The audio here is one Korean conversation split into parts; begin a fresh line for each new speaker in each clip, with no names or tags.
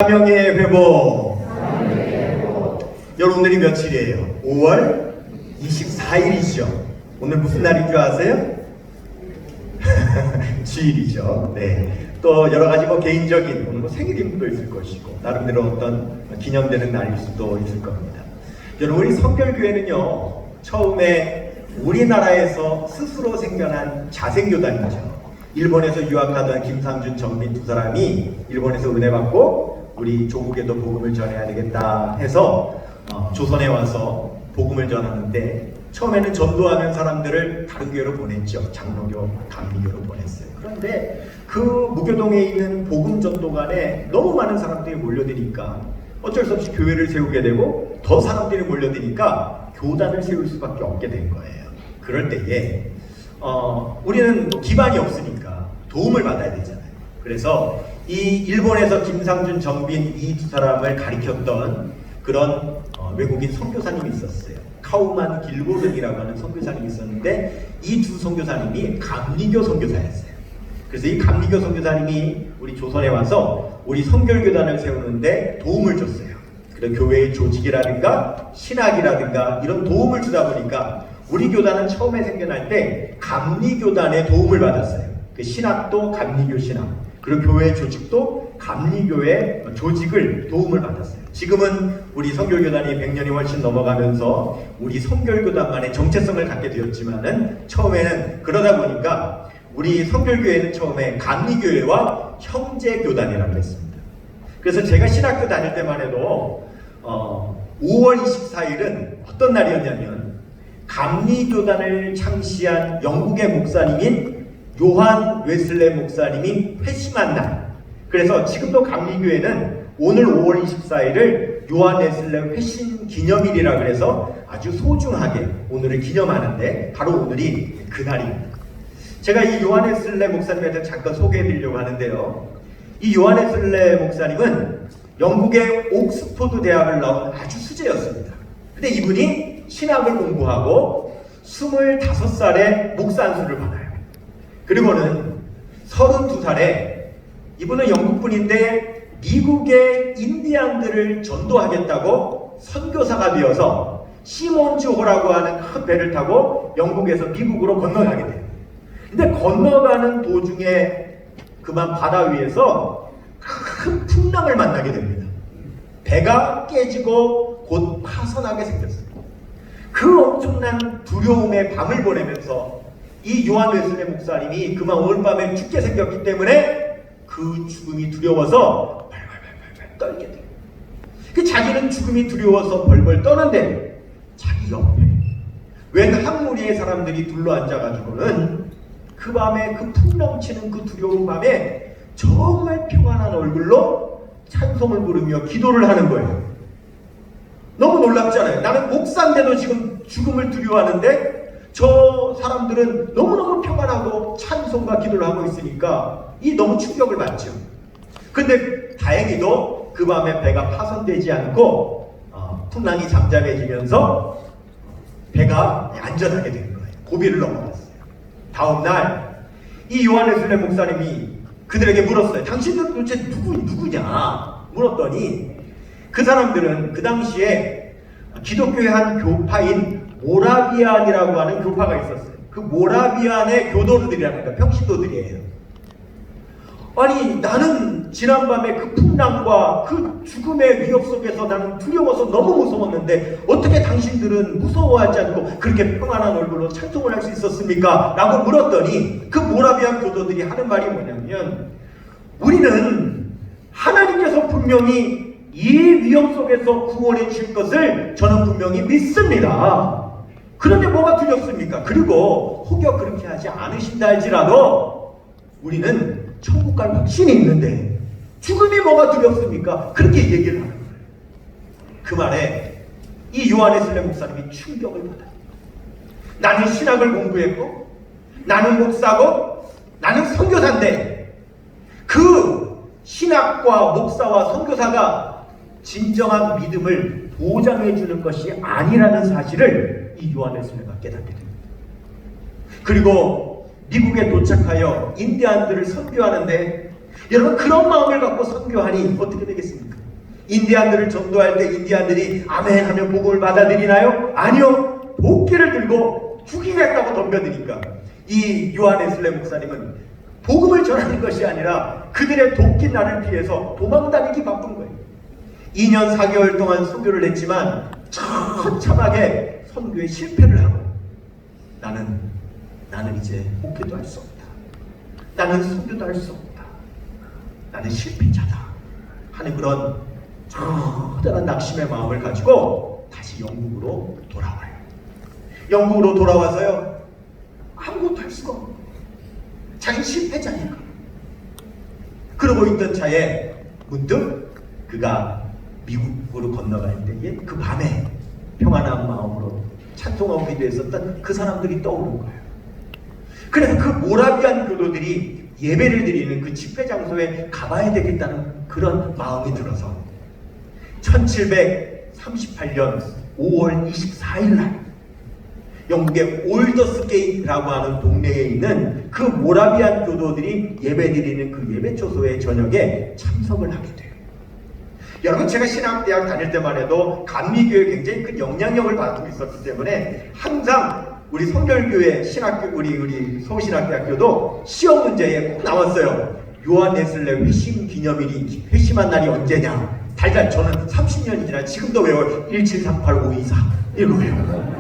사명의 회복. 여러분들이 며칠이에요? 5월 24일이죠. 오늘 무슨 날인 줄 아세요? 주일이죠. 네. 또 여러 가지 개인적인 오늘 생일인 분도 있을 것이고 나름대로 어떤 기념되는 날일 수도 있을 겁니다. 여러분, 우리 성결교회는요, 처음에 우리나라에서 스스로 생겨난 자생교단이죠. 일본에서 유학하던 김상준, 정민 두 사람이 일본에서 은혜 받고 우리 조국에도 복음을 전해야 되겠다 해서 조선에 와서 복음을 전하는데, 처음에는 전도하는 사람들을 다른 교회로 보냈죠. 장로교, 감리교로 보냈어요. 그런데 그 무교동에 있는 복음 전도관에 너무 많은 사람들이 몰려드니까 어쩔 수 없이 교회를 세우게 되고, 더 사람들이 몰려드니까 교단을 세울 수밖에 없게 된 거예요. 그럴 때에 우리는 기반이 없으니까 도움을 받아야 되잖아요. 그래서 이 일본에서 김상준, 정빈 이 두 사람을 가리켰던 그런 외국인 선교사님이 있었어요. 카우만 길고른이라고 하는 선교사님이 있었는데, 이 두 선교사님이 감리교 선교사였어요. 그래서 이 감리교 선교사님이 우리 조선에 와서 우리 성결교단을 세우는데 도움을 줬어요. 그래서 교회의 조직이라든가 신학이라든가 이런 도움을 주다 보니까 우리 교단은 처음에 생겨날 때 감리교단의 도움을 받았어요. 그 신학도 감리교 신학, 그리고 교회 조직도 감리교회 조직을 도움을 받았어요. 지금은 우리 성결교단이 100년이 훨씬 넘어가면서 우리 성결교단만의 정체성을 갖게 되었지만은, 처음에는 그러다 보니까 우리 성결교회는 처음에 감리교회와 형제교단이라고 했습니다. 그래서 제가 신학교 다닐 때만 해도 5월 24일은 어떤 날이었냐면, 감리교단을 창시한 영국의 목사님인 요한 웨슬레 목사님이 회심한 날. 그래서 지금도 감리교회는 오늘 5월 24일을 요한 웨슬레 회심 기념일이라 그래서 아주 소중하게 오늘을 기념하는데, 바로 오늘이 그날입니다. 제가 이 요한 웨슬레 목사님에 대해서 잠깐 소개해 드리려고 하는데요. 이 요한 웨슬레 목사님은 영국의 옥스포드 대학을 나온 아주 수재였습니다. 근데 이분이 신학을 공부하고 25살에 목사 안수를 받아요. 그리고는 32살에 이분은 영국분인데 미국의 인디안들을 전도하겠다고 선교사가 되어서 시몬즈호라고 하는 큰 배를 타고 영국에서 미국으로 건너가게 돼요. 근데 건너가는 도중에 그만 바다 위에서 큰 풍랑을 만나게 됩니다. 배가 깨지고 곧 파손하게 생겼어요. 그 엄청난 두려움의 밤을 보내면서 이 요한 웨슬레 목사님이 그만 오늘 밤에 죽게 생겼기 때문에 그 죽음이 두려워서 벌벌 떨게 돼요. 그 자기는 죽음이 두려워서 벌벌 떠는데, 자기 옆에 웬 한 무리의 사람들이 둘러앉아가지고는 그 밤에, 그 풍랑치는 그 두려운 밤에 정말 평안한 얼굴로 찬송을 부르며 기도를 하는 거예요. 너무 놀랍잖아요. 나는 목사인데도 지금 죽음을 두려워하는데 저 사람들은 너무너무 평안하고 찬송과 기도를 하고 있으니까 이 너무 충격을 받죠. 근데 다행히도 그 밤에 배가 파손되지 않고 풍랑이 잠잠해지면서 배가 안전하게 된 거예요. 고비를 넘어갔어요. 다음날 이 요한 웨슬레 목사님이 그들에게 물었어요. 당신들은 도대체 누구냐? 물었더니 그 사람들은 그 당시에 기독교의 한 교파인 모라비안이라고 하는 교파가 있었어요. 그 모라비안의 교도들이라는 거예요. 평신도들이에요. 아니, 나는 지난밤에 그 풍랑과 그 죽음의 위협 속에서 나는 두려워서 너무 무서웠는데 어떻게 당신들은 무서워하지 않고 그렇게 평안한 얼굴로 찬송을 할 수 있었습니까? 라고 물었더니 그 모라비안 교도들이 하는 말이 뭐냐면, 우리는 하나님께서 분명히 이 위험 속에서 구원해 주실 것을 저는 분명히 믿습니다. 그런데 뭐가 두렵습니까? 그리고 혹여 그렇게 하지 않으신다 할지라도 우리는 천국 갈 확신이 있는데 죽음이 뭐가 두렵습니까? 그렇게 얘기를 하는 거예요. 그 말에 이 요한 웨슬레 목사님이 충격을 받아요. 나는 신학을 공부했고, 나는 목사고, 나는 선교사인데 그 신학과 목사와 선교사가 진정한 믿음을 보장해 주는 것이 아니라는 사실을 이 요한 웨슬레가 깨닫게 됩니다. 그리고 미국에 도착하여 인디안들을 선교하는데 여러분, 그런 마음을 갖고 선교하니 어떻게 되겠습니까? 인디안들을 전도할 때 인디안들이 아멘 하면 복음을 받아들이나요? 아니요. 도끼를 들고 죽이겠다고 덤벼드니까 이 요한 웨슬레 목사님은 복음을 전하는 것이 아니라 그들의 도끼날을 피해서 도망다니기 바쁜 거예요. 2년 4개월 동안 선교를 했지만 처참하게 선교에 실패를 하고 나는 이제 목회도 할 수 없다. 나는 선교도 할 수 없다. 나는 실패자다 하는 그런 커다란 낙심의 마음을 가지고 다시 영국으로 돌아와요. 영국으로 돌아와서요, 아무것도 할 수가 없고 자기 실패자니까. 그러고 있던 차에 문득 그가 미국으로 건너갈 때에 그 밤에 평안한 마음으로 찬송하고 기도했었던 그 사람들이 떠오른 거예요. 그래서 그 모라비안 교도들이 예배를 드리는 그 집회 장소에 가봐야 되겠다는 그런 마음이 들어서 1738년 5월 24일 날 영국의 올더스게이트라고 하는 동네에 있는 그 모라비안 교도들이 예배드리는 그 예배초소의 저녁에 참석을 하게 돼요. 여러분, 제가 신학대학 다닐 때만 해도 감리교회에 굉장히 큰 영향력을 받고 있었기 때문에 항상 우리 성결교회 신학교, 우리 서울신학대학교도 시험 문제에 꼭 나왔어요. 요한 웨슬레 회심 기념일이, 회심한 날이 언제냐? 달달, 저는 30년이 지나 지금도 외워요. 1738524 이거 외워요.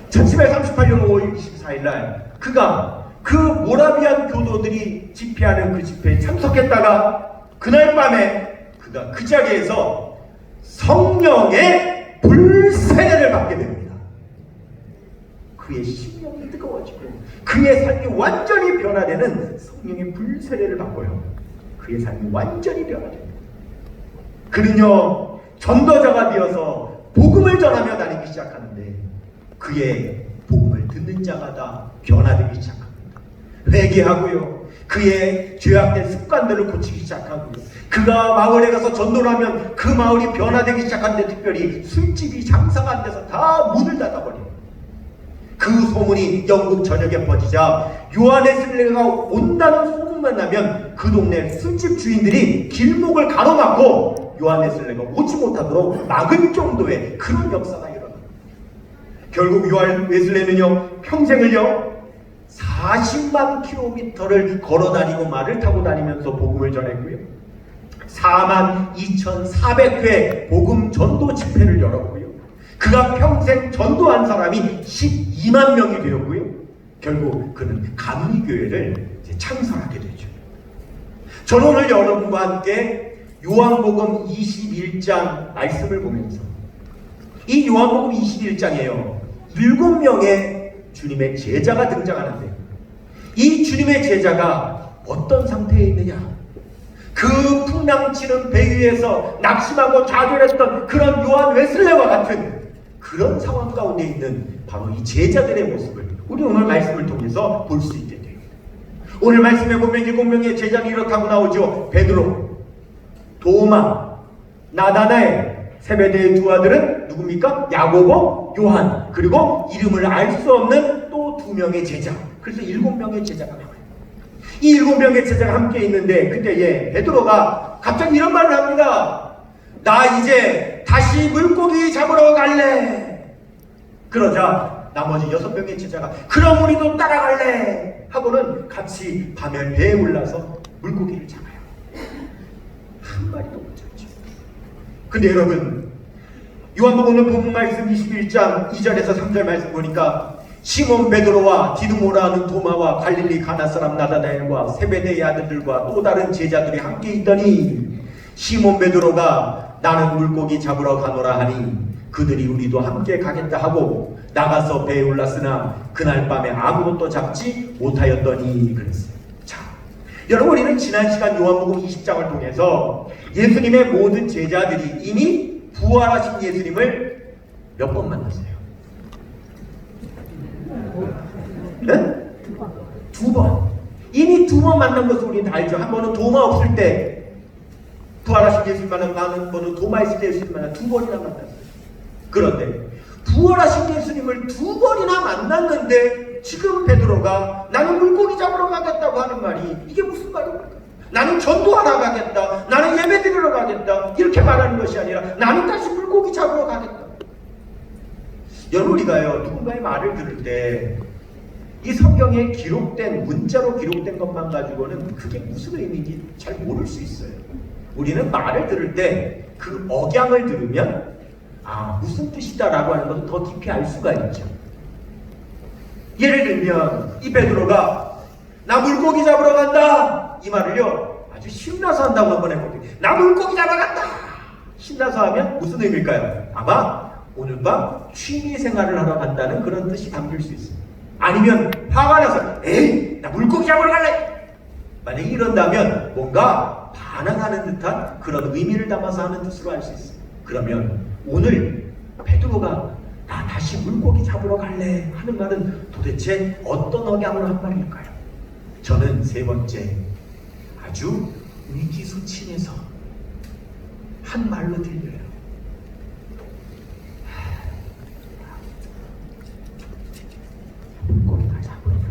1738년 5월 24일 날 그가 그 모라비안 교도들이 집회하는 그 집회에 참석했다가 그날 밤에 그가 그 자리에서 성령의 불세례를 받게 됩니다. 그의 심령이 뜨거워지고 그의 삶이 완전히 변화되는 성령의 불세례를 받고요, 그의 삶이 완전히 변화됩니다. 그는요, 전도자가 되어서 복음을 전하며 다니기 시작하는데 그의 복음을 듣는 자마다 변화되기 시작합니다. 회개하고요, 그의 죄악된 습관들을 고치기 시작하고요, 그가 마을에 가서 전도를 하면 그 마을이 변화되기 시작하는데 특별히 술집이 장사가 안 돼서 다 문을 닫아버려요. 그 소문이 영국 전역에 퍼지자 요한 웨슬레가 온다는 소문만 나면 그 동네 술집 주인들이 길목을 가로막고 요한 웨슬레가 오지 못하도록 막을 정도의 그런 역사가 일어납니다. 결국 요한 웨슬레는요, 평생을요 40만 킬로미터를 걸어다니고 말을 타고 다니면서 복음을 전했고요, 42,400회 복음 전도 집회를 열었고요, 그가 평생 전도한 사람이 12만 명이 되었고요, 결국 그는 감리교회를 창설하게 되죠. 저는 오늘 여러분과 함께 요한복음 21장 말씀을 보면서 이 요한복음 21장에요 7명의 주님의 제자가 등장하는데 이 주님의 제자가 어떤 상태에 있느냐? 그 풍랑치는 배 위에서 낙심하고 좌절했던 그런 요한 웨슬레와 같은 그런 상황 가운데 있는 바로 이 제자들의 모습을 우리 오늘 말씀을 통해서 볼 수 있게 돼요. 오늘 말씀에 보면 7명의 제자는 이렇다고 나오죠. 베드로, 도마, 나다나엘, 세베대의 두 아들은 누굽니까? 야고보, 요한, 그리고 이름을 알 수 없는 또 2명의 제자. 그래서 7명의 제자가 나와요. 이 7명의 제자가 함께 있는데 그때 베드로가 갑자기 이런 말을 합니다. 나 이제 다시 물고기 잡으러 갈래. 그러자 나머지 6명의 제자가 그럼 우리도 따라갈래 하고는 같이 밤에 배에 올라서 물고기를 잡아요. 한 마리도 못 잡죠. 근데 여러분, 요한복음 본문 말씀 21장 2절에서 3절 말씀 보니까 시몬 베드로와 디두모라 하는 도마와 갈릴리 가나 사람 나다나엘과 세베대의 아들들과 또 다른 제자들이 함께 있더니 시몬 베드로가 나는 물고기 잡으러 가노라 하니 그들이 우리도 함께 가겠다 하고 나가서 배에 올랐으나 그날 밤에 아무것도 잡지 못하였더니 그랬어요. 자, 여러분, 우리는 지난 시간 요한복음 20장을 통해서 예수님의 모든 제자들이 이미 부활하신 예수님을 몇 번 만났어요? 네? 2번. 이미 2번 만난 것을 우리는 다 알죠. 한 번은 도마 없을 때 부활하신 예수님 만난 번은 도마 있을 때 예수님 만난 2번이나 만났어요. 그런데 부활하신 예수님을 2번이나 만났는데 지금 베드로가 나는 물고기 잡으러 가겠다고 하는 말이 이게 무슨 말입니까? 나는 전도하러 가겠다. 나는 예배 드리러 가겠다. 이렇게 말하는 것이 아니라 나는 다시 물고기 잡으러 가겠다. 여러분, 우리가요, 누군가의 말을 들을 때 이 성경에 기록된, 문자로 기록된 것만 가지고는 그게 무슨 의미인지 잘 모를 수 있어요. 우리는 말을 들을 때 그 억양을 들으면 무슨 뜻이다라고 하는 것을 더 깊이 알 수가 있죠. 예를 들면 이 베드로가 나 물고기 잡으러 간다 이 말을요 아주 신나서 한다고 한번 해볼게요. 나 물고기 잡으러 간다. 신나서 하면 무슨 의미일까요? 아마 오늘 밤 취미 생활을 하러 간다는 그런 뜻이 담길 수 있습니다. 아니면 화가 나서 에이 나 물고기 잡으러 갈래. 만약에 이런다면 뭔가 반항하는 듯한 그런 의미를 담아서 하는 뜻으로 알 수 있습니다. 그러면 오늘 베드로가 나 다시 물고기 잡으러 갈래 하는 말은 도대체 어떤 억양으로 한 말일까요? 저는 세 번째, 아주 의기소침해서 한 말로 들려요. 물고기 다 잡으러 갈래.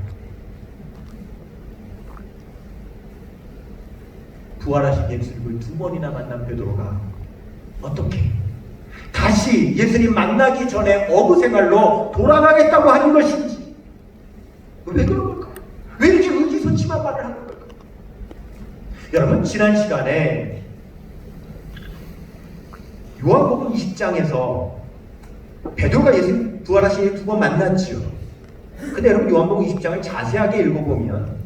부활하신 예수님을 두 번이나 만난 베드로가 어떻게 다시 예수님 만나기 전에 어부 생활로 돌아가겠다고 하는 것인지, 왜 그런 걸까요? 왜 이렇게 의기소침한 말을 하는 걸까요? 여러분, 지난 시간에 요한복음 20장에서 베드로가 예수님 부활하신 두 번 만났지요. 근데 여러분, 요한복음 20장을 자세하게 읽어보면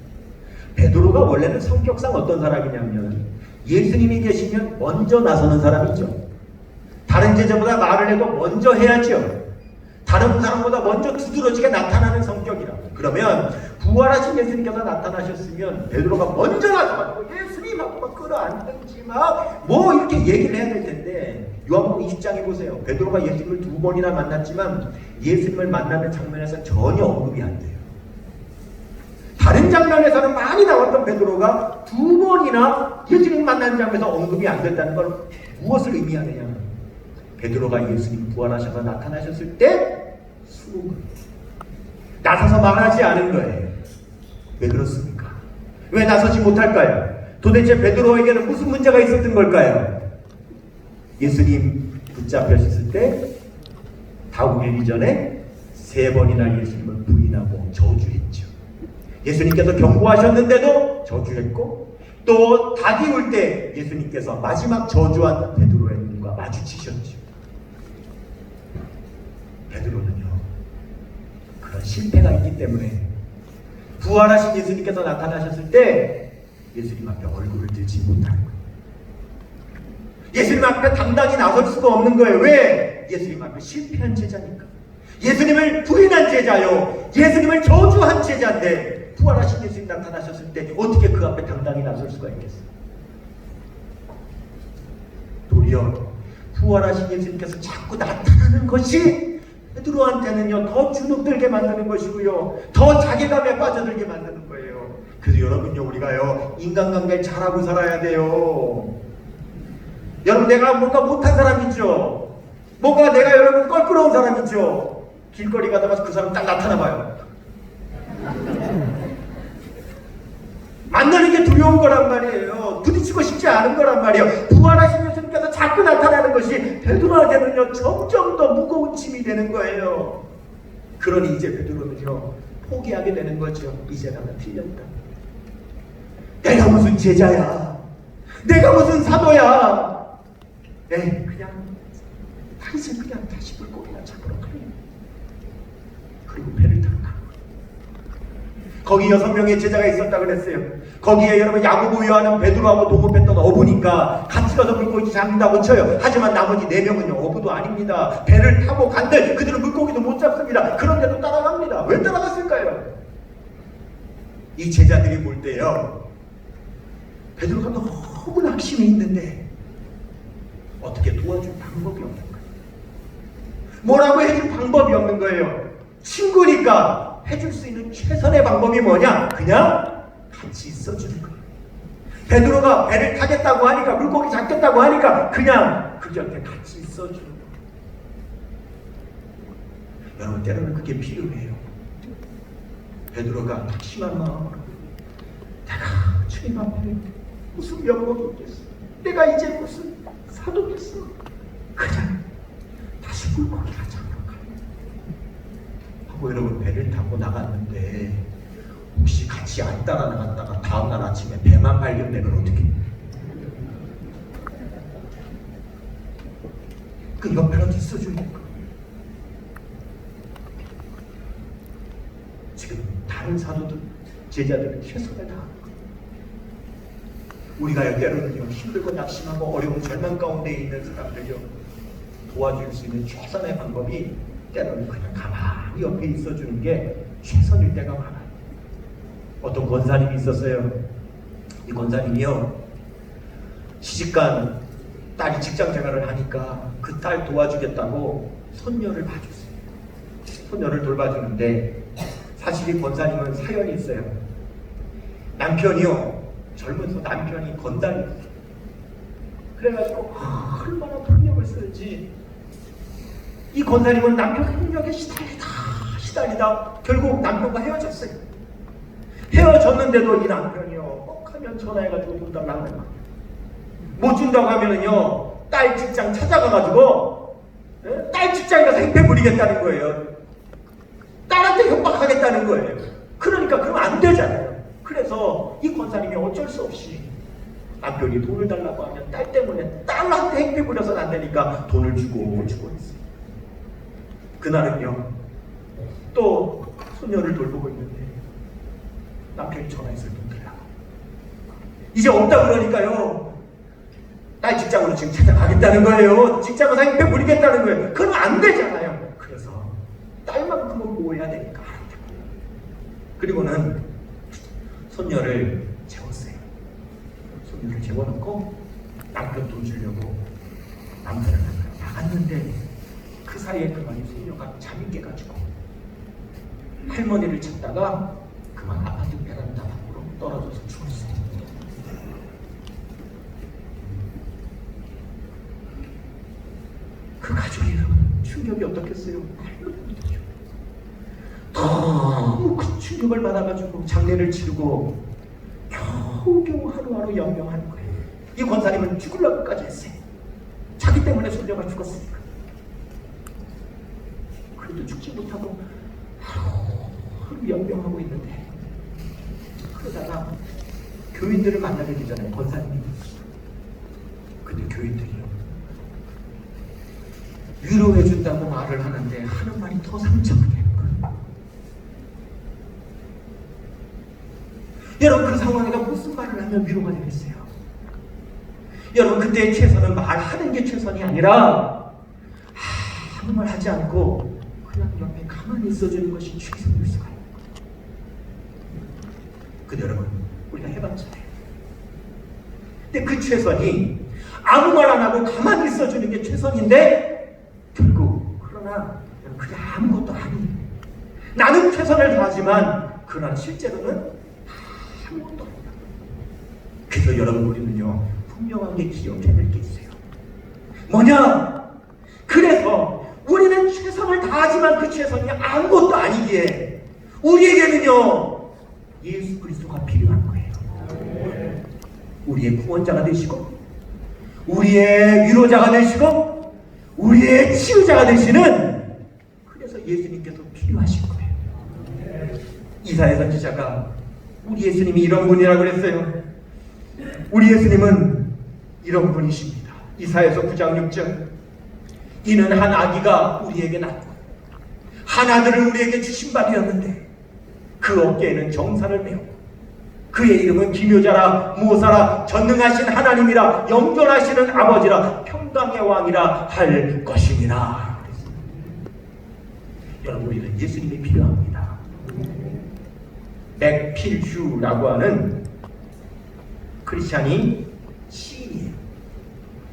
베드로가 원래는 성격상 어떤 사람이냐면 예수님이 계시면 먼저 나서는 사람이죠. 다른 제자보다 말을 해도 먼저 해야죠. 다른 사람보다 먼저 두드러지게 나타나는 성격이라. 그러면 부활하신 예수님께서 나타나셨으면 베드로가 먼저 나서가지고 예수님하고 막 끌어안든지 뭐 이렇게 얘기를 해야 될 텐데, 요한복음 20장에 보세요. 베드로가 예수님을 두 번이나 만났지만 예수님을 만나는 장면에서 전혀 언급이 안 돼요. 다른 장면에서는 많이 나왔던 베드로가 두 번이나 예수님 만나는 장면에서 언급이 안 됐다는 걸 무엇을 의미하느냐? 베드로가 예수님 부활하셔서 나타나셨을 때 숨은 거예요. 나서서 말하지 않은 거예요. 왜 그렇습니까? 왜 나서지 못할까요? 도대체 베드로에게는 무슨 문제가 있었던 걸까요? 예수님 붙잡혔을 때 다구리기 전에 세 번이나 예수님을 부인하고 저주했죠. 예수님께서 경고하셨는데도 저주했고, 또 닭이 울 때 예수님께서 마지막 저주한 베드로의 눈과 마주치셨죠. 베드로는요, 그런 실패가 있기 때문에 부활하신 예수님께서 나타나셨을 때 예수님 앞에 얼굴을 들지 못하는 거예요. 예수님 앞에 당당히 나설 수가 없는 거예요. 왜? 예수님 앞에 실패한 제자니까. 예수님을 부인한 제자요, 예수님을 저주한 제자인데 부활하신 예수님 나타나셨을 때 어떻게 그 앞에 당당히 나설 수가 있겠어요? 도리어 부활하신 예수님께서 자꾸 나타나는 것이 베드로한테는요 더 주눅들게 만드는 것이고요, 더 자괴감에 빠져들게 만드는 거예요. 그래서 여러분요, 우리가요 인간관계를 잘하고 살아야 돼요. 여러분, 내가 뭔가 못한 사람이죠. 뭔가 내가 여러분 껄끄러운 사람이죠. 길거리 가다가 그 사람 딱 나타나 봐요. 만나는 게 두려운 거란 말이에요. 부딪히고 싶지 않은 거란 말이에요. 부활하신 예수님께서 자꾸 나타나는 것이 베드로한테는요 점점 더 무거운 짐이 되는 거예요. 그러니 이제 베드로는요 포기하게 되는 거죠. 이제 나는 틀렸다. 내가 무슨 제자야, 내가 무슨 사도야. 그냥 다시 물고기나 잡으러 가요. 그리고 배를 타고 가. 거기 6명의 제자가 있었다 그랬어요. 거기에 여러분 야고보, 요한은 베드로하고 동업했던 어부니까 같이 가서 물고기 잡는다고 쳐요. 하지만 나머지 4명은요 어부도 아닙니다. 배를 타고 간들 그들은 물고기도 못 잡습니다. 그런데도 따라갑니다. 왜 따라갔을까요? 이 제자들이 볼 때요 베드로가 너무 낙심이 있는데 어떻게 도와줄 방법이 없는 거예요. 뭐라고 해줄 방법이 없는 거예요. 친구니까 해줄 수 있는 최선의 방법이 뭐냐? 그냥 같이 있어주는 거예요. 베드로가 배를 타겠다고 하니까, 물고기 잡겠다고 하니까 그냥 그 곁에 같이 있어주는 거예요. 여러분, 때로는 그게 필요해요. 베드로가 낙심한 마음으로 내가 주님 앞에 무슨 면목이 있겠어? 내가 이제 무슨 사도겠어? 그냥 다시 물고기가 잡으러 가요. 하고 여러분 배를 타고 나갔는데 혹시 같이 안 따라 나갔다가 다음날 아침에 배만 발견되면 어떻게? 그 옆에라도 있어줘야 될 거예요. 지금 다른 사도들, 제자들은 최선을 다하는 거예요. 우리가 때로는요, 힘들고 낙심하고 어려운 절망 가운데 있는 사람들요, 도와줄 수 있는 최선의 방법이 때로는 그냥 가만히 옆에 있어주는 게 최선일 때가 많아요. 어떤 권사님이 있었어요. 이 권사님이요, 시집간 딸이 직장 생활을 하니까 그 딸 도와주겠다고 손녀를 봐줬어요. 손녀를 돌봐주는데 사실 이 권사님은 사연이 있어요. 남편이요, 젊어서 남편이 건달이었어요. 그래가지고 얼마나 폭력을 쓰는지 이 권사님은 남편 폭력에 시달리다 결국 남편과 헤어졌어요. 헤어졌는데도 이 남편이요, 꼭 하면 전화해가지고 돈 달라고 해요. 못 준다고 하면은요, 딸 직장 찾아가가지고 딸 직장에 가서 행패 부리겠다는 거예요. 딸한테 협박하겠다는 거예요. 그러니까 그러면 안 되잖아요. 그래서 이 권사님이 어쩔 수 없이 남편이 돈을 달라고 하면 딸 때문에 딸한테 행패 부려서는 안 되니까 돈을 주고 있어요. 그날은요, 또 소녀를 돌보고 있는데 남편이 전화했어요. 돈 달라고. 이제 없다 그러니까요, 딸 직장으로 지금 찾아가겠다는 거예요. 직장 가서 행패 부리겠다는 거예요. 그러면 안 되잖아요. 그래서 딸만큼은 보호해야 되니까. 그리고는 손녀를 재웠어요. 손녀를 재워놓고 남편 돈 주려고 남편을 나갔는데 그 사이에 그만이 손녀가 잠이 깨가지고 할머니를 찾다가 그만 아파트 베란다 밖으로 떨어져서 죽었어요. 그 가족이 충격이 어떻겠어요? 너무 큰 충격을 받아가지고 장례를 치르고 겨우겨우 하루하루 연명하는 거예요. 이 권사님은 죽으려고까지 했어요. 자기 때문에 손녀가 죽었으니까. 그래도 죽지 못하고 하루 연명하고 있는데, 그러다가 교인들을 만나게 되잖아요. 권사님이. 근데 교인들이요, 위로해준다고 말을 하는데 하는 말이 더 상처가 되는 거예요. 여러분, 그 상황에가 무슨 말을 하면 위로가 되겠어요? 여러분, 그때의 최선은 말하는 게 최선이 아니라 아무 말 하지 않고 그냥 옆에 가만히 있어주는 것이 최선일 수가 있는 거예요. 근데 여러분, 우리가 해봤잖아요. 근데 그 최선이 아무 말 안 하고 가만히 있어주는 게 최선인데, 결국 그러나 그게 아무것도 아니에요. 나는 최선을 다하지만 그러나 실제로는 아무것도 아니다. 그래서 여러분, 우리는요, 분명하게 기억해야 될 게 있어요. 뭐냐? 그래서 우리는 최선을 다하지만 그 최선이 아무것도 아니기에 우리에게는요, 예수 그리스도가 필요한 거예요. 우리의 구원자가 되시고 우리의 위로자가 되시고 우리의 치유자가 되시는, 그래서 예수님께서 필요하신 거예요. 이사야 선지자가 우리 예수님이 이런 분이라고 그랬어요. 우리 예수님은 이런 분이십니다. 이사야서 9장 6절. 이는 한 아기가 우리에게 낳고 한 아들을 우리에게 주신 바 되었는데 그 어깨에는 정사를 메고 그의 이름은 기묘자라, 모사라, 전능하신 하나님이라, 영존하시는 아버지라, 평강의 왕이라 할 것이니라. 여러분, 우리는 예수님이 필요합니다. 맥필휴라고 하는 크리스찬이 시인이에요.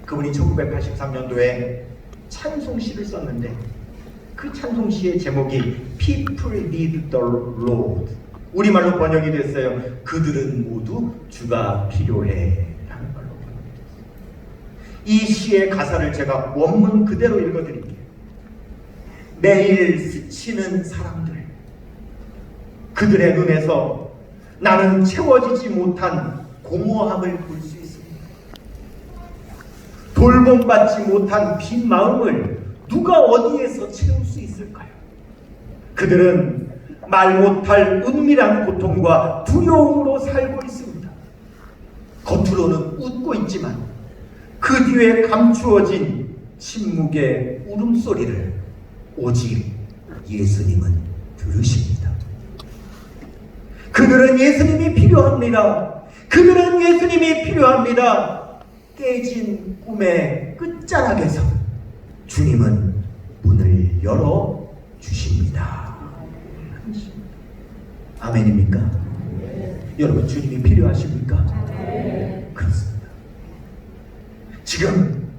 그분이 1983년도에 찬송시를 썼는데 그 찬송시의 제목이 People Need the Lord. 우리말로 번역이 됐어요. 그들은 모두 주가 필요해 라는 말로 번역이 됐어요. 이 시의 가사를 제가 원문 그대로 읽어드릴게요. 매일 스치는 사람들, 그들의 눈에서 나는 채워지지 못한 공허함을 볼 수 있습니다. 돌봄받지 못한 빈 마음을 누가 어디에서 채울 수 있을까요? 그들은 말 못할 은밀한 고통과 두려움으로 살고 있습니다. 겉으로는 웃고 있지만 그 뒤에 감추어진 침묵의 울음소리를 오직 예수님은 들으십니다. 그들은 예수님이 필요합니다. 그들은 예수님이 필요합니다. 깨진 꿈의 끝자락에서 주님은 문을 열어 주십니다. 아멘입니까? 여러분, 주님이 필요하십니까? 그렇습니다. 지금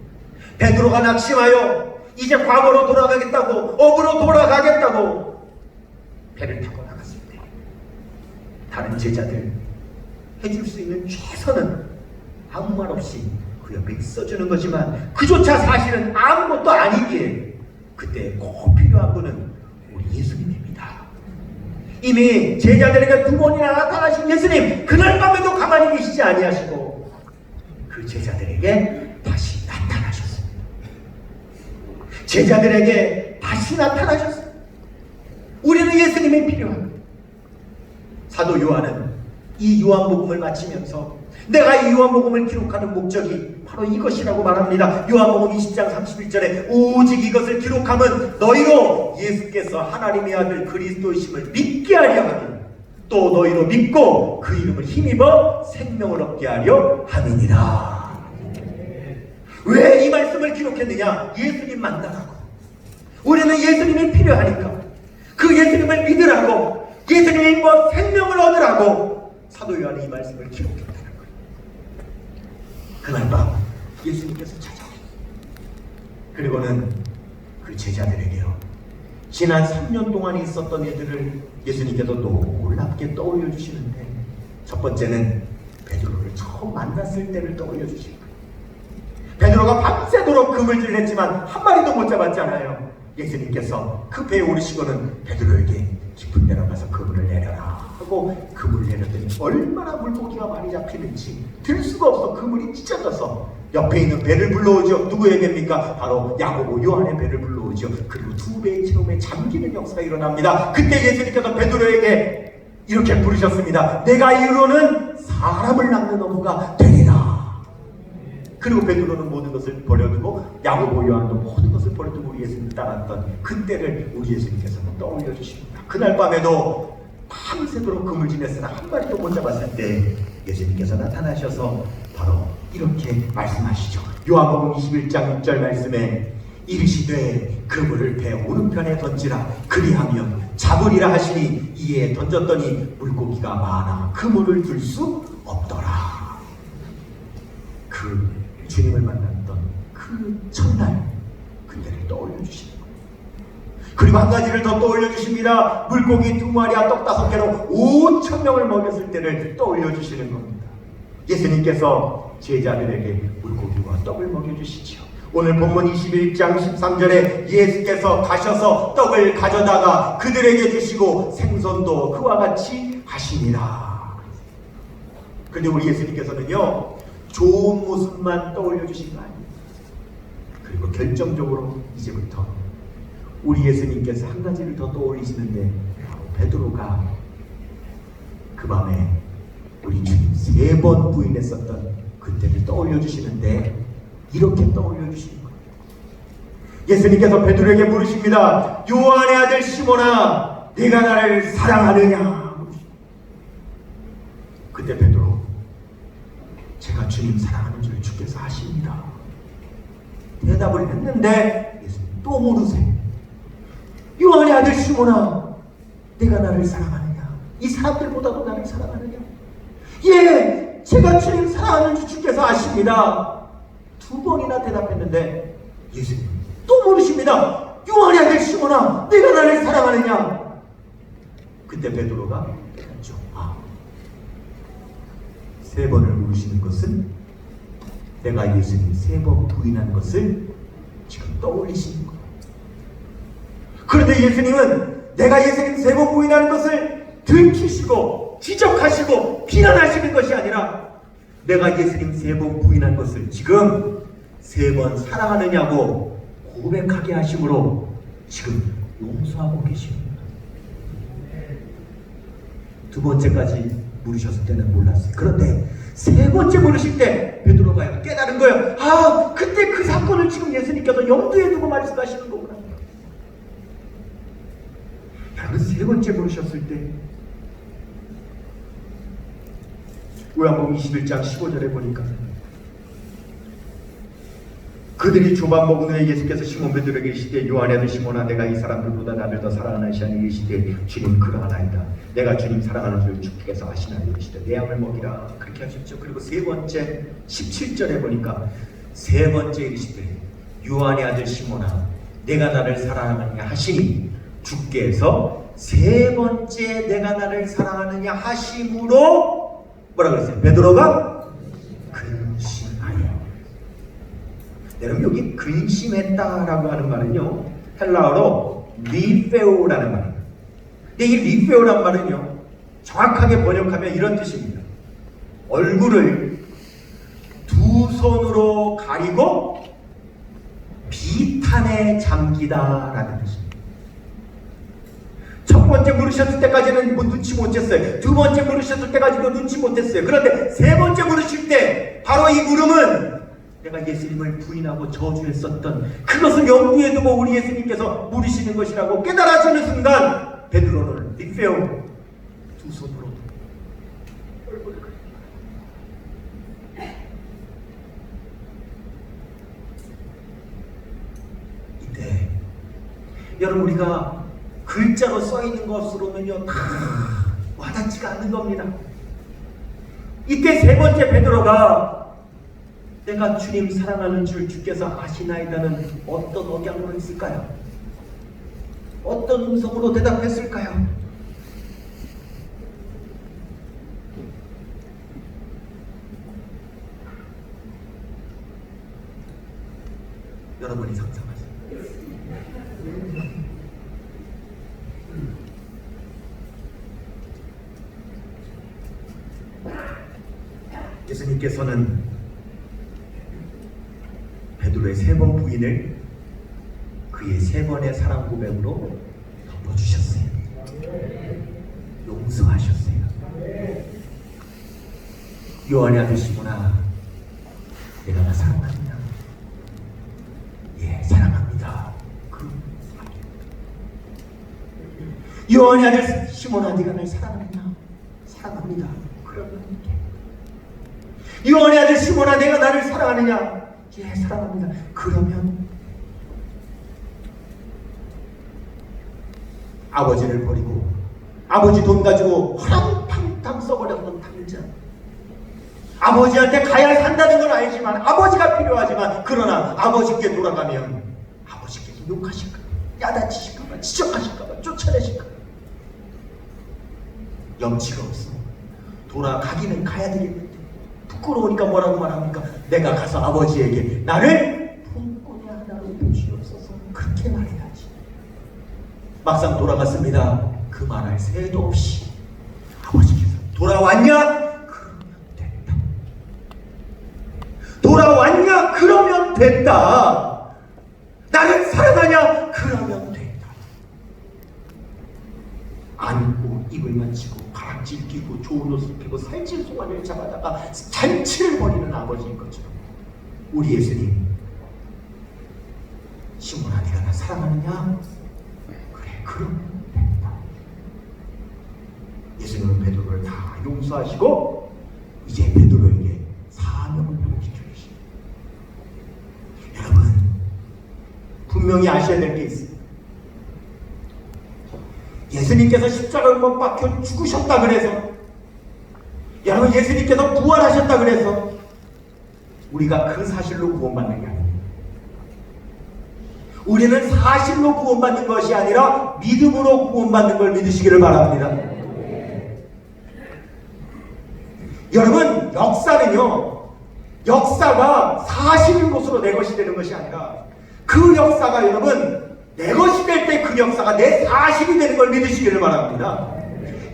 베드로가 낙심하여 이제 과거로 돌아가겠다고, 업으로 돌아가겠다고 배를 타고 나갔을 때 다른 제자들 해줄 수 있는 최선은 아무 말 없이 그 옆에 있어주는 거지만 그조차 사실은 아무것도 아니기에 그때 꼭 필요한 분은 우리 예수님입니다. 이미 제자들에게 2번이나 나타나신 예수님, 그날 밤에도 가만히 계시지 아니하시고 그 제자들에게 다시 나타나셨습니다. 제자들에게 다시 나타나셨습니다. 우리는 예수님이 필요합니다. 사도 요한은 이 요한복음을 마치면서 내가 이 요한복음을 기록하는 목적이 바로 이것이라고 말합니다. 요한복음 20장 31절에 오직 이것을 기록함은 너희로 예수께서 하나님의 아들 그리스도이심을 믿게 하려 하니 또 너희로 믿고 그 이름을 힘입어 생명을 얻게 하려 함이니라. 왜 이 말씀을 기록했느냐? 예수님 만나라고. 우리는 예수님이 필요하니까 그 예수님을 믿으라고, 예수님이 뭐 생명을 얻으라고 사도 요한이 이 말씀을 기록했다는 거예요. 그날 밤 예수님께서 찾아오셨어요. 그리고는 그 제자들에게요, 지난 3년 동안 있었던 일들을 예수님께서 놀랍게 떠올려 주시는데, 첫 번째는 베드로를 처음 만났을 때를 떠올려 주시고, 베드로가 밤새도록 그물질을 했지만 한 마리도 못 잡았잖아요. 예수님께서 그 배에 오르시고는 베드로에게 깊은 데로 가서 그물을 내려라 하고 그물을 내렸더니 얼마나 물고기가 많이 잡히는지 들 수가 없어 그물이 찢어져서 옆에 있는 배를 불러오죠. 누구의 배입니까? 바로 야고보 요한의 배를 불러오죠. 그리고 2배의 체험에 잠기는 역사가 일어납니다. 그때 예수님께서 베드로에게 이렇게 부르셨습니다. 내가 이루는 사람을 낚는 어부가 되리라. 그리고 베드로는 모든 것을 버려두고 야고보 요한도 모든 것을 버려두고 우리 예수님을 따랐던 그때를 우리 예수님께서는 떠올려 주십니다. 그날 밤에도 밤새도록 그물 지냈으나 한 마리도 못 잡았을 때 예수님께서 나타나셔서 바로 이렇게 말씀하시죠. 요한복음 21장 6절 말씀에 이르시되 그물을 배 오른편에 던지라 그리하면 잡으리라 하시니 이에 던졌더니 물고기가 많아 그물을 들 수 없더라. 그 주님을 만났던 그 첫날 그때를 떠올려 주시는 거예요. 그리고 한 가지를 더 떠올려 주십니다. 물고기 2마리와 떡 5개로 5,000명을 먹였을 때를 떠올려 주시는 겁니다. 예수님께서 제자들에게 물고기와 떡을 먹여주시죠. 오늘 본문 21장 13절에 예수께서 가셔서 떡을 가져다가 그들에게 주시고 생선도 그와 같이 하시니라. 그런데 우리 예수님께서는요, 좋은 모습만 떠올려 주신 거 아니에요. 그리고 결정적으로 이제부터 우리 예수님께서 한 가지를 더 떠올리시는데, 바로 베드로가 그 밤에 우리 주님 3번 부인했었던 그때를 떠올려 주시는데, 이렇게 떠올려 주시는 거예요. 예수님께서 베드로에게 물으십니다. 요한의 아들 시몬아, 네가 나를 사랑하느냐? 그때 베드로, 제가 주님 사랑하는 줄 주께서 아십니다. 대답을 했는데 예수님 또 물으세요. 요한의 아들 시몬아, 내가 나를 사랑하느냐? 이 사람들보다도 나를 사랑하느냐? 예, 제가 주님 사랑하는 줄 주께서 아십니다. 2번이나 대답했는데 예수님 또 물으십니다. 요한의 아들 시몬아, 내가 나를 사랑하느냐? 그때 베드로가 대답했죠. 3번을 물으시는 것은 내가 예수님 3번 부인한 것을 지금 떠올리시는 거예요. 그런데 예수님은 내가 예수님 3번 부인하는 것을 들키시고 지적하시고 비난하시는 것이 아니라 내가 예수님 3번 부인한 것을 지금 3번 사랑하느냐고 고백하게 하심으로 지금 용서하고 계십니다. 2번째까지 물으셨을 때는 몰랐어요. 그런데 3번째 물으실 때 베드로가 깨달은 거예요. 아, 그때 그 사건을 지금 예수님께서 염두에 두고 말씀하시는 거구나. 여러분, 3번째 물으셨을 때 요한복음 21장 15절에 보니까 그들이 조밥 먹은 후에 예수께서 시몬 베드로에게 이르시되 요한의 아들 시몬아, 내가 이 사람들보다 나를 더 사랑하나이시 하니 이르시되 주님 그러하나이다. 내가 주님 사랑하는 줄 주께서 아시나니 이르시되 내 양을 먹이라. 그렇게 하셨죠. 그리고 3번째 17절에 보니까 3번째 이르시되 요한의 아들 시몬아, 내가 나를 사랑하느냐 하시니 주께서 3번째 내가 나를 사랑하느냐 하심으로 뭐라 그랬어요? 베드로가 근심하여. 여러분, 여기 근심했다라고 하는 말은요, 헬라어로 리페오라는 말입니다. 근데 이 리페오라는 말은요, 정확하게 번역하면 이런 뜻입니다. 얼굴을 2손으로 가리고 비탄에 잠기다라는 뜻입니다. 첫 번째 물으셨을 때까지는 뭐 눈치 못 챘어요. 2번째 물으셨을 때까지도 눈치 못 챘어요. 그런데 3번째 물으실 때 바로 이 물음은 내가 예수님을 부인하고 저주했었던 그것을 염두에 두고 우리 예수님께서 물으시는 것이라고 깨달아지는 순간 베드로는 리페오 2손으로 얼굴을 그립니다. 이때 여러분, 우리가 글자로 써있는 것으로는요 다 와닿지가 않는 겁니다. 이때 3번째 베드로가 내가 주님 사랑하는 줄 주께서 아시나이다는 어떤 억양으로 했을까요? 어떤 음성으로 대답했을까요? 여러분이 상상하세요. 예수님께서는 베드로의 3번 부인을 그의 3번의 사랑 고백으로 덮어주셨어요. 용서하셨어요. 요한의 아들 시몬아, 내가 나 사랑합니다. 예, 사랑합니다. 요한의 아들 시몬아, 네가 날 사랑하느냐? 사랑합니다. 그러면 요한의 아들 시몬아, 내가 나를 사랑하느냐? 예, 사랑합니다. 그러면 아버지를 버리고 아버지 돈 가지고 허랑탕탕 써버렸던 당장, 아버지한테 가야 산다는 건 알지만 아버지가 필요하지만, 그러나 아버지께 돌아가면 아버지께서 욕하실까봐, 야단치실까봐, 지적하실까봐, 쫓아내실까봐 염치가 없어. 돌아가기는 가야 되겠는데 부끄러우니까 뭐라고 말합니까? 내가 가서 아버지에게 나를 품꾼의 하나로 보시옵소서, 그렇게 말해야지. 막상 돌아갔습니다. 그 말할 새도 없이 아버지께서 돌아왔냐? 그러면 됐다. 돌아왔냐? 그러면 됐다. 나를 사랑하냐? 그러면 됐다. 안고 입을 맞추고 바락질 끼고 좋은 옷을 입고 살찐 송아지를 잡아다가 잔치를 벌이는 아버지인 것처럼 우리 예수님, 시몬아, 네가 나 사랑하느냐? 그래, 그러면 됐다. 예수님은 베드로를 다 용서하시고 이제 베드로에게 사명을 회복시켜 주십니다. 여러분, 분명히 아셔야 될 게 있습니다. 예수님께서 십자가에 못 박혀 죽으셨다 그래서, 여러분, 예수님께서 부활하셨다 그래서 우리가 그 사실로 구원받는 게 아닙니다. 우리는 사실로 구원받는 것이 아니라 믿음으로 구원받는 걸 믿으시기를 바랍니다. 여러분, 역사가 사실인 것으로 내 것이 되는 것이 아니라 그 역사가, 여러분, 내 것이 될 때 그 역사가 내 사실이 되는 걸 믿으시기를 바랍니다.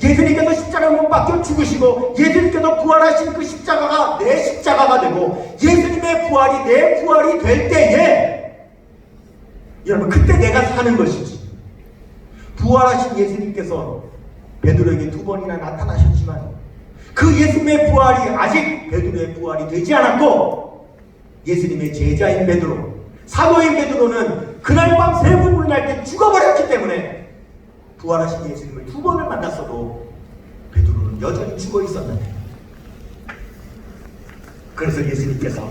예수님께서 십자가에 못 박혀 죽으시고 예수님께서 부활하신 그 십자가가 내 십자가가 되고 예수님의 부활이 내 부활이 될 때에 여러분 그때 내가 사는 것이지. 부활하신 예수님께서 베드로에게 2번이나 나타나셨지만 그 예수님의 부활이 아직 베드로의 부활이 되지 않았고 예수님의 제자인 베드로, 사도인 베드로는 그날 밤 세부분을 날 때 죽어버렸기 때문에 부활하신 예수님을 2번을 만났어도 베드로는 여전히 죽어 있었는데, 그래서 예수님께서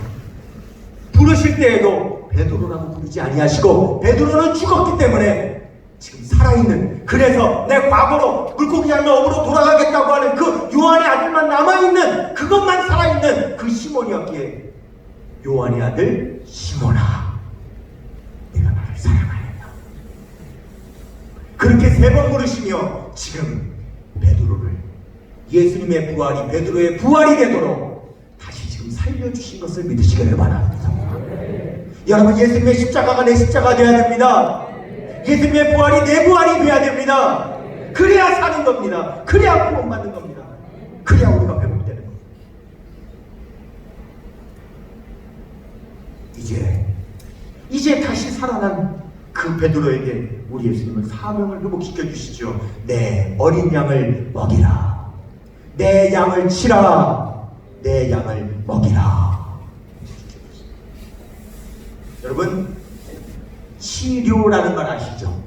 부르실 때에도 베드로라고 부르지 아니하시고 베드로는 죽었기 때문에 지금 살아있는, 그래서 내 과거로 물고기 장로업으로 돌아가겠다고 하는 그 요한의 아들만 남아있는, 그것만 살아있는 그 시몬이었기에 요한의 아들 시몬아 내가 나를 사랑하느냐, 그렇게 3번 부르시며 지금 베드로를 예수님의 부활이 베드로의 부활이 되도록 다시 지금 살려주신 것을 믿으시기를 바랍니다. 여러분 예수님의 십자가가 내 십자가가 되어야 됩니다. 예수님의 부활이 내 부활이 되어야 됩니다. 그래야 사는 겁니다. 그래야 구원받는 겁니다. 그래야 우리가 회복되는 겁니다. 이제 다시 살아난 그 베드로에게 우리 예수님은 사명을 회복시켜 주시죠. 내 어린 양을 먹이라. 내 양을 치라. 내 양을 먹이라. 여러분 치료라는 말 아시죠?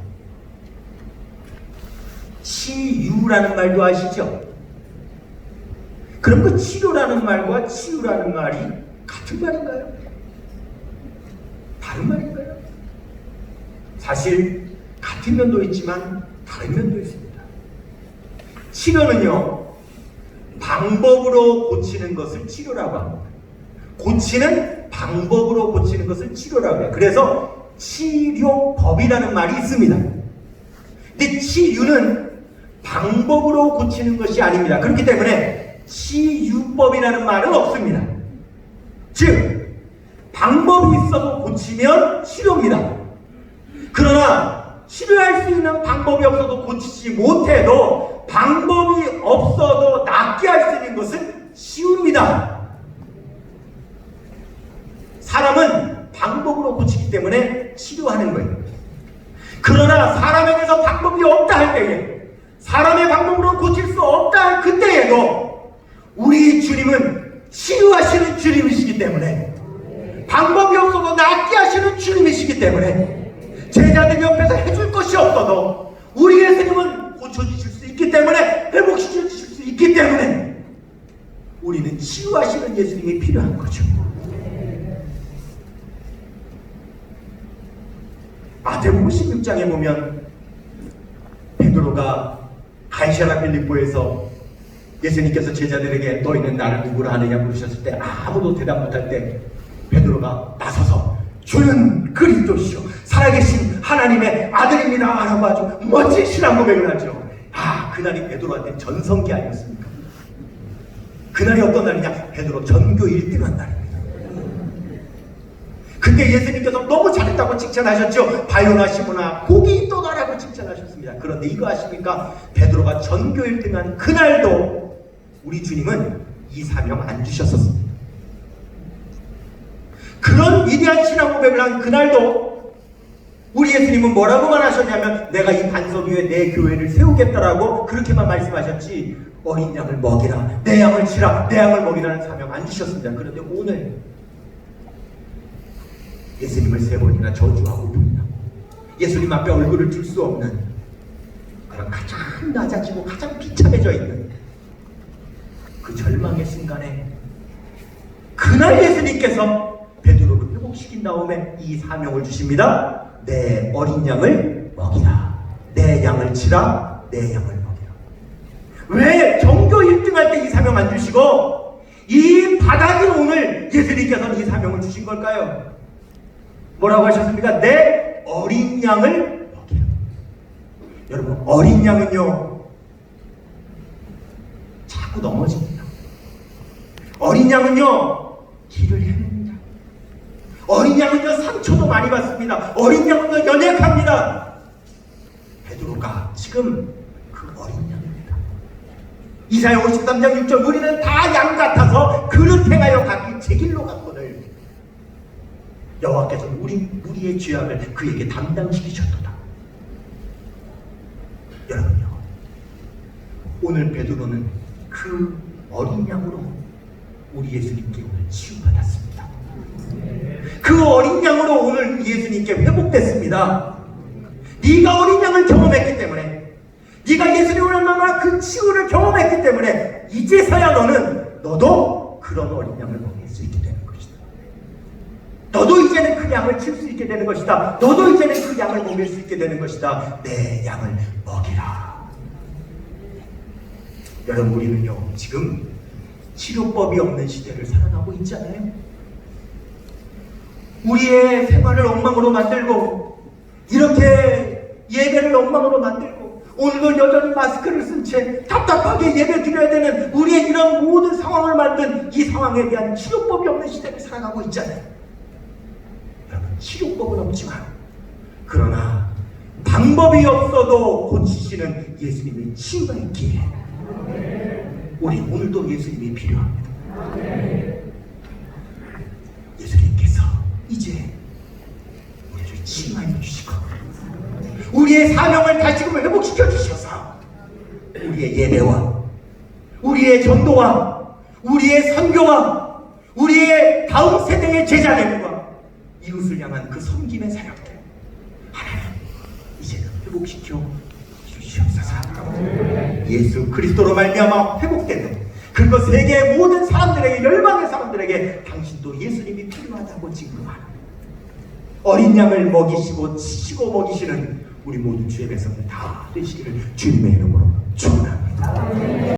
치유라는 말도 아시죠? 그럼 그 치료라는 말과 치유라는 말이 같은 말인가요? 다른 말인가요? 사실 같은 면도 있지만 다른 면도 있습니다. 치료는요, 방법으로 고치는 것을 치료라고 합니다. 고치는 방법으로 고치는 것을 치료라고 해요. 그래서 치료법이라는 말이 있습니다. 근데 치유는 방법으로 고치는 것이 아닙니다. 그렇기 때문에 치유법이라는 말은 없습니다. 즉 방법이 있어도 고치면 치료입니다. 그러나 치료할 수 있는 방법이 없어도 고치지 못해도 방법이 없어도 낫게 할 수 있는 것은 치유입니다. 사람은 방법으로 고치기 때문에 치료하는 거예요. 그러나 사람에게서 방법이 없다 할 때에, 사람의 방법으로 고칠 수 없다 할 그때에도 우리 주님은 치유하시는 주님이시기 때문에, 방법이 없어도 낫게 하시는 주님이시기 때문에, 제자들 옆에서 해줄 것이 없어도 우리 예수님은 고쳐주실 수 있기 때문에, 회복시켜 주실 수 있기 때문에 우리는 치유하시는 예수님이 필요한 거죠. 마태복음 16장에 보면 베드로가 가이사랴 빌립보에서 예수님께서 제자들에게 너희는 나를 누구라 하느냐 물으셨을 때 아무도 대답 못할 때 베드로가 나서서 주는 그리스도시요 살아계신 하나님의 아들입니다 라고 아주 멋진 신앙 고백을 하죠. 그날이 베드로한테 전성기 아니었습니까? 그날이 어떤 날이냐? 베드로 전교 1등한 날입니다. 그때 예수님께서 너무 잘했다고 칭찬하셨죠. 바요나 시모나 복이 있도다라고 칭찬하셨습니다. 그런데 이거 아십니까? 베드로가 전교 1등한 그날도 우리 주님은 이 사명 안 주셨었습니다. 그런 위대한 신앙 고백을 한 그날도 우리 예수님은 뭐라고만 하셨냐면 내가 이 반석 위에 내 교회를 세우겠다라고 그렇게만 말씀하셨지 어린 양을 먹이라, 내 양을 치라, 내 양을 먹이라는 사명 안 주셨습니다. 그런데 오늘 예수님을 3번이나 저주하고 부인하고 예수님 앞에 얼굴을 들 수 없는 그런 가장 낮아지고 가장 비참해져 있는 그 절망의 순간에 그날 예수님께서 베드로를 회복시킨 다음에 이 사명을 주십니다. 내 어린 양을 먹이라, 내 양을 치라, 내 양을 먹이라. 왜 전교 1등 할 때 이 사명 안 주시고 이 바닥인 오늘 예수님께서는 이 사명을 주신 걸까요? 뭐라고 하셨습니까? 내 어린 양을 먹이라. 여러분 어린 양은요 자꾸 넘어집니다. 어린 양은요 길을 헤맵니다. 어린 양은요 상처도 많이 받습니다. 어린 양은요 연약합니다. 베드로가 지금 그 어린 양입니다. 이사야 53장 6절 우리는 다 양 같아서 그릇 행하여 각기 제 길로 갔거늘 여호와께서는 우리의 죄악을 그에게 담당시키셨도다. 여러분요, 오늘 베드로는 그 어린 양으로 우리 예수님께 오늘 치유받았습니다. 그 어린 양으로 오늘 예수님께 회복됐습니다. 네가 어린 양을 경험했기 때문에, 네가 예수님을 만나 그 치유를 경험했기 때문에 이제서야 너도 그런 어린 양을 먹일 수 있게 되는 것이다. 너도 이제는 그 양을 칠 수 있게 되는 것이다. 너도 이제는 그 양을 먹일 수 있게 되는 것이다. 내 양을 먹이라. 여러분, 우리는요 지금 치료법이 없는 시대를 살아가고 있잖아요. 우리의 생활을 엉망으로 만들고, 이렇게 예배를 엉망으로 만들고, 오늘도 여전히 마스크를 쓴 채 답답하게 예배 드려야 되는 우리의 이런 모든 상황을 만든 이 상황에 대한 치료법이 없는 시대를 살아가고 있잖아요. 여러분, 치료법은 없지만 그러나 방법이 없어도 고치시는 예수님의 치유가 있기에 우리 오늘도 예수님이 필요합니다. 예수님께서 이제 우리를 치유하여 주시고 우리의 사명을 다시금 회복시켜 주셔서 우리의 예배와 우리의 전도와 우리의 선교와 우리의 다음 세대의 제자들과 이웃을 향한 그 섬김의 사역들 하나님 이제는 회복시켜 주시옵소서. 예수 그리스도로 말미암아 회복되는 그리고 세계의 모든 사람들에게, 열방의 사람들에게 당신도 예수님이 필요하다고 증거하는 어린 양을 먹이시고 치시고 먹이시는 우리 모든 주의 백성들 다 되시기를 주님의 이름으로 축원합니다.